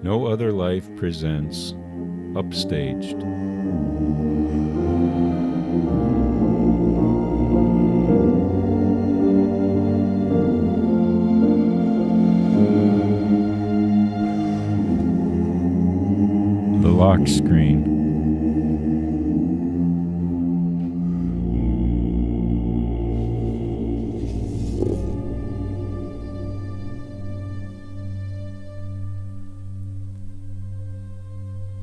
No Other Life presents Upstaged. The Lock Screen.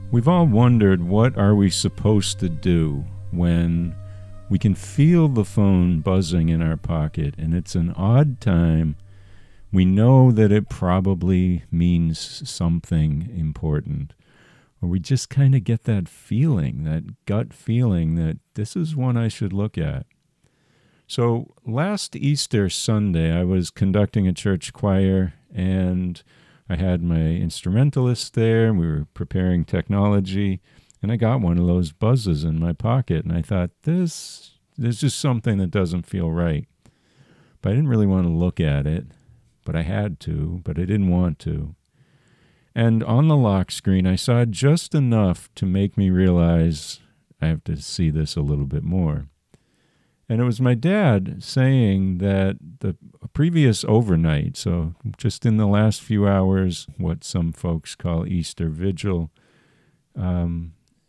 We've all wondered, what are we supposed to do when we can feel the phone buzzing in our pocket and it's an odd time. We know that it probably means something important. Or we just kind of get that feeling, that gut feeling that this is one I should look at. So last Easter Sunday, I was conducting a church choir, and I had my instrumentalist there, and we were preparing technology, and I got one of those buzzes in my pocket, and I thought, there's just something that doesn't feel right. But I didn't really want to look at it, but I had to, but I didn't want to. And on the lock screen, I saw just enough to make me realize I have to see this a little bit more. And it was my dad saying that the previous overnight, so just in the last few hours, what some folks call Easter Vigil,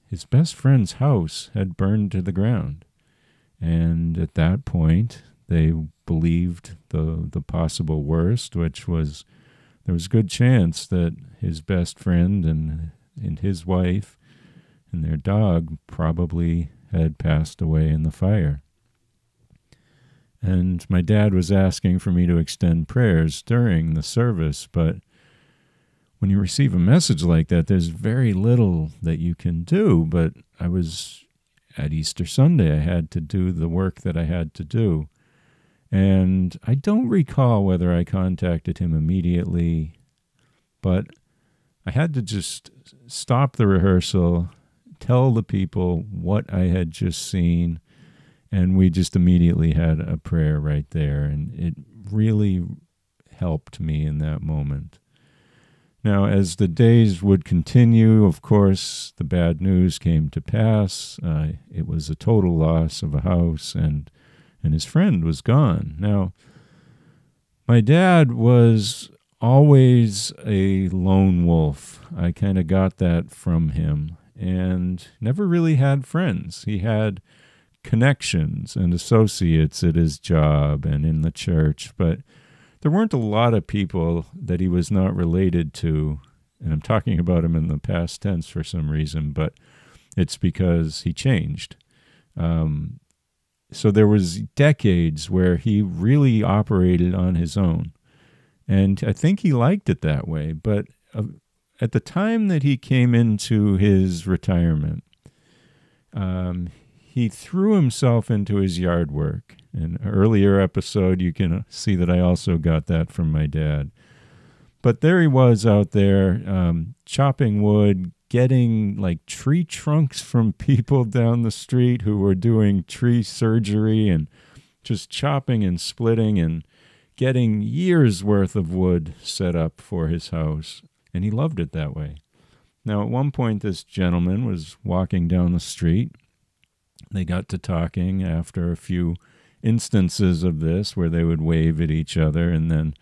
his best friend's house had burned to the ground. And at that point, they believed the possible worst, which was there was a good chance that his best friend and his wife and their dog probably had passed away in the fire. And my dad was asking for me to extend prayers during the service, but when you receive a message like that, there's very little that you can do. But I was at Easter Sunday. I had to do the work that I had to do. And I don't recall whether I contacted him immediately, but I had to just stop the rehearsal, tell the people what I had just seen, and we just immediately had a prayer right there, and it really helped me in that moment. Now, as the days would continue, of course, the bad news came to pass. It was a total loss of a house, and his friend was gone. Now, my dad was always a lone wolf. I kind of got that from him, and never really had friends. He had connections and associates at his job and in the church, but there weren't a lot of people that he was not related to. And I'm talking about him in the past tense for some reason, but it's because he changed. So there was decades where he really operated on his own. And I think he liked it that way. But at the time that he came into his retirement, he threw himself into his yard work. In an earlier episode, you can see that I also got that from my dad. But there he was out there chopping wood, getting like tree trunks from people down the street who were doing tree surgery, and just chopping and splitting and getting years worth of wood set up for his house. And he loved it that way. Now, at one point, this gentleman was walking down the street. They got to talking after a few instances of this where they would wave at each other, and then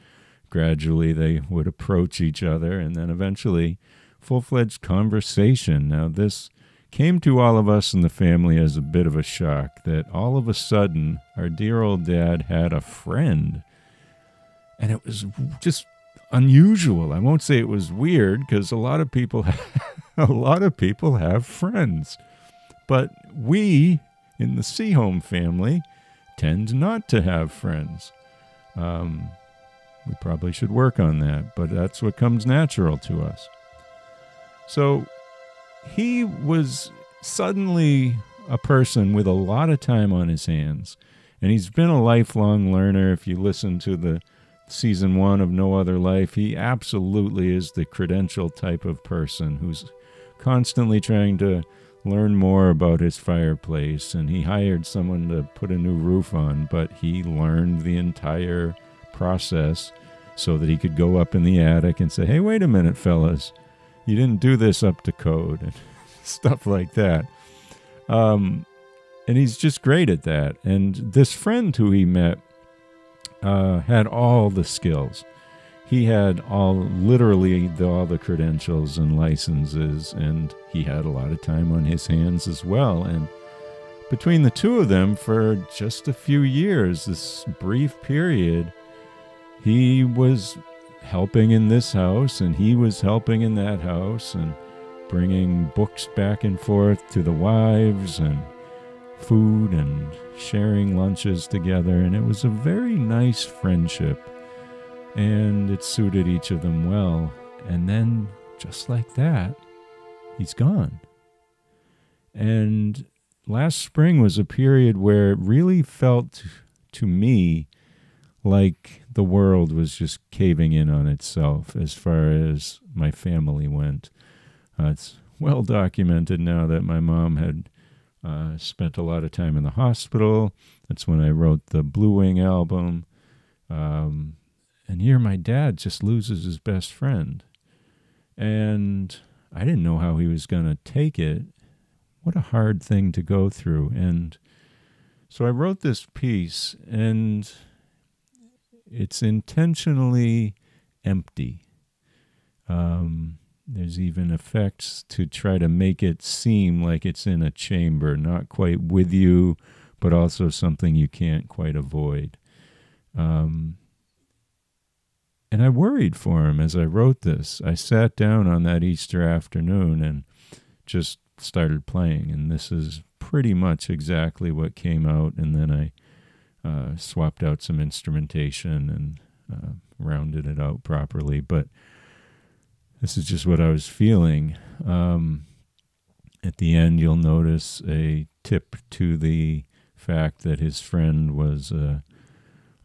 gradually they would approach each other, and then eventually full-fledged conversation. Now, this came to all of us in the family as a bit of a shock, that all of a sudden our dear old dad had a friend. And it was just unusual. I won't say it was weird, because a lot of people have friends. But we in the Seaholm family tend not to have friends. We probably should work on that, but that's what comes natural to us. So he was suddenly a person with a lot of time on his hands, and he's been a lifelong learner. If you listen to the season 1 of No Other Life, he absolutely is the credential type of person who's constantly trying to learn more about his fireplace, and he hired someone to put a new roof on, but he learned the entire process so that he could go up in the attic and say, hey, wait a minute, fellas, You didn't do this up to code and stuff like that. And he's just great at that. And this friend who he met had all the skills. He had literally all the credentials and licenses, and he had a lot of time on his hands as well. And between the two of them, for just a few years, this brief period, he was helping in this house, and he was helping in that house, and bringing books back and forth to the wives, and food, and sharing lunches together. And it was a very nice friendship, and it suited each of them well. And then, just like that, he's gone. And last spring was a period where it really felt to me like the world was just caving in on itself as far as my family went. It's well documented now that my mom had spent a lot of time in the hospital. That's when I wrote the Blue Wing album. And here my dad just loses his best friend. And I didn't know how he was going to take it. What a hard thing to go through. And so I wrote this piece, and it's intentionally empty. There's even effects to try to make it seem like it's in a chamber, not quite with you, but also something you can't quite avoid. And I worried for him as I wrote this. I sat down on that Easter afternoon and just started playing, and this is pretty much exactly what came out. And then I swapped out some instrumentation and rounded it out properly. But this is just what I was feeling. At the end, you'll notice a tip to the fact that his friend was a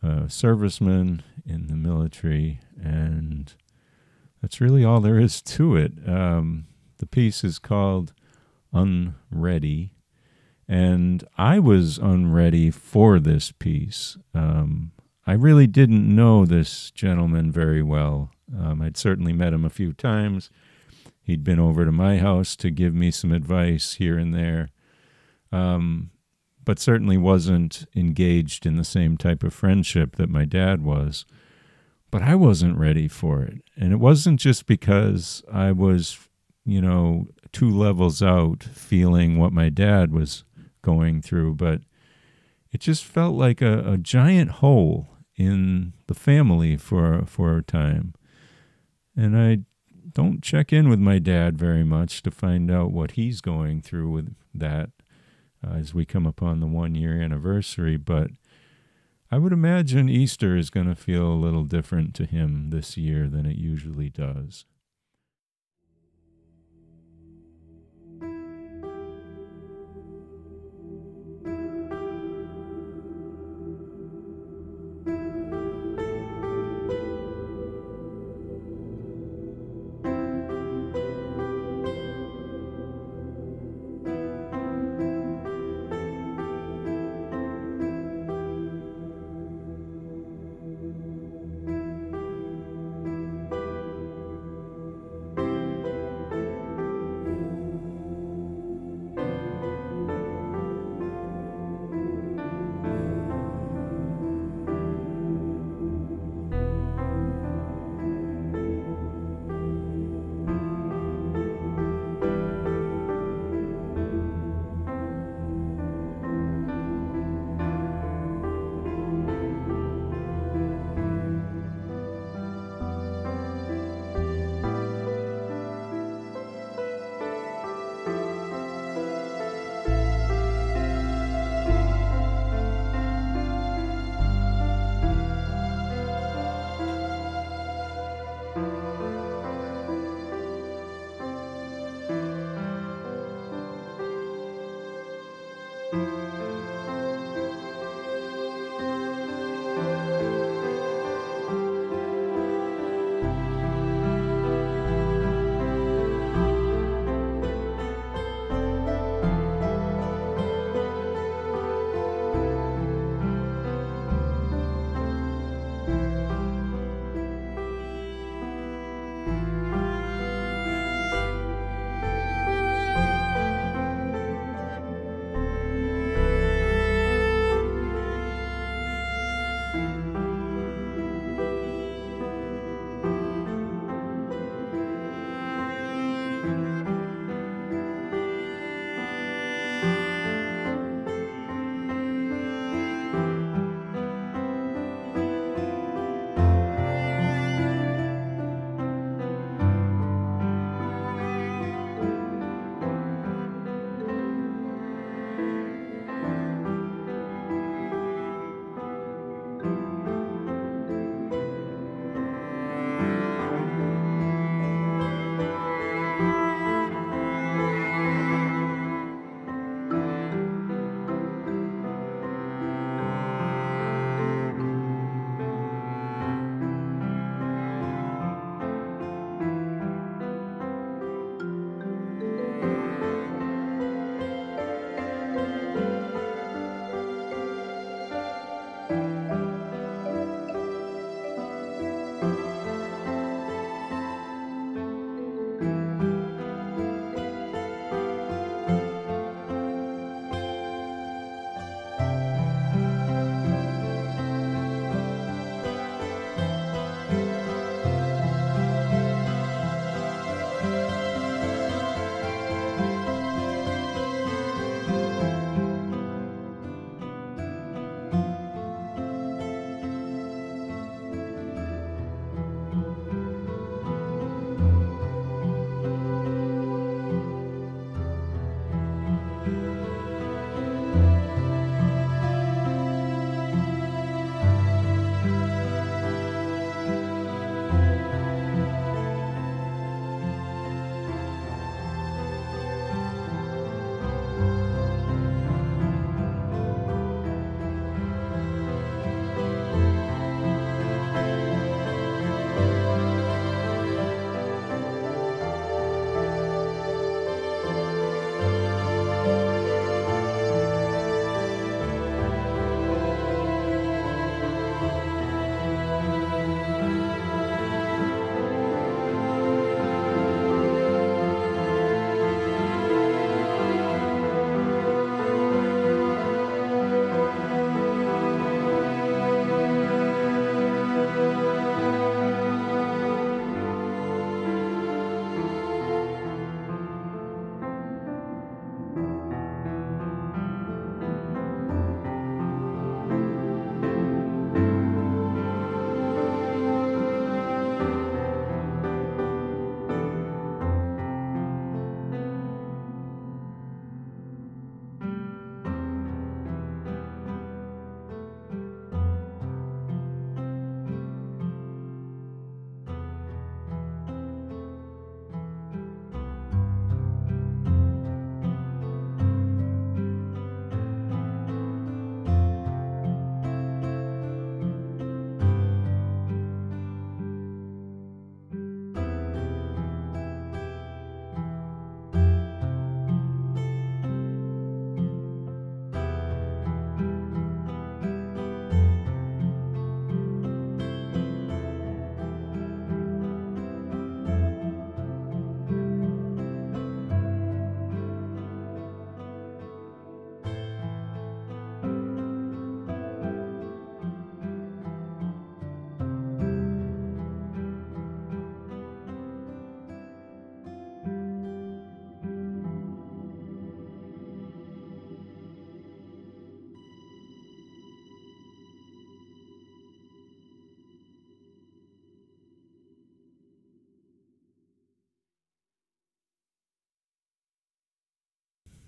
serviceman in the military, and that's really all there is to it. The piece is called Unready, and I was unready for this piece. I really didn't know this gentleman very well. I'd certainly met him a few times. He'd been over to my house to give me some advice here and there, but certainly wasn't engaged in the same type of friendship that my dad was. But I wasn't ready for it. And it wasn't just because I was, 2 levels out feeling what my dad was going through, but it just felt like a giant hole in the family for a time. And I don't check in with my dad very much to find out what he's going through with that as we come upon the 1-year anniversary. But I would imagine Easter is going to feel a little different to him this year than it usually does.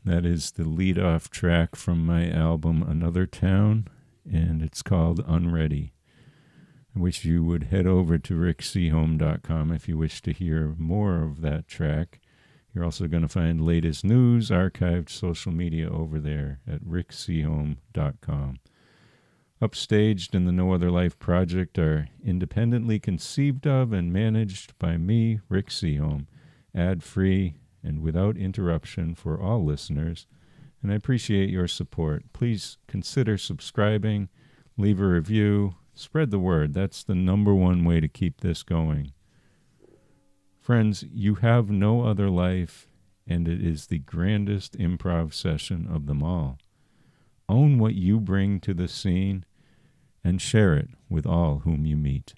That is the lead-off track from my album Another Town, and it's called Unready. I wish you would head over to rickseaholm.com if you wish to hear more of that track. You're also going to find latest news, archived social media over there at rickseaholm.com. Upstaged and the No Other Life Project are independently conceived of and managed by me, Rick Seaholm, ad-free and without interruption for all listeners, and I appreciate your support. Please consider subscribing, leave a review, spread the word. That's the number one way to keep this going. Friends, you have no other life, and it is the grandest improv session of them all. Own what you bring to the scene and share it with all whom you meet.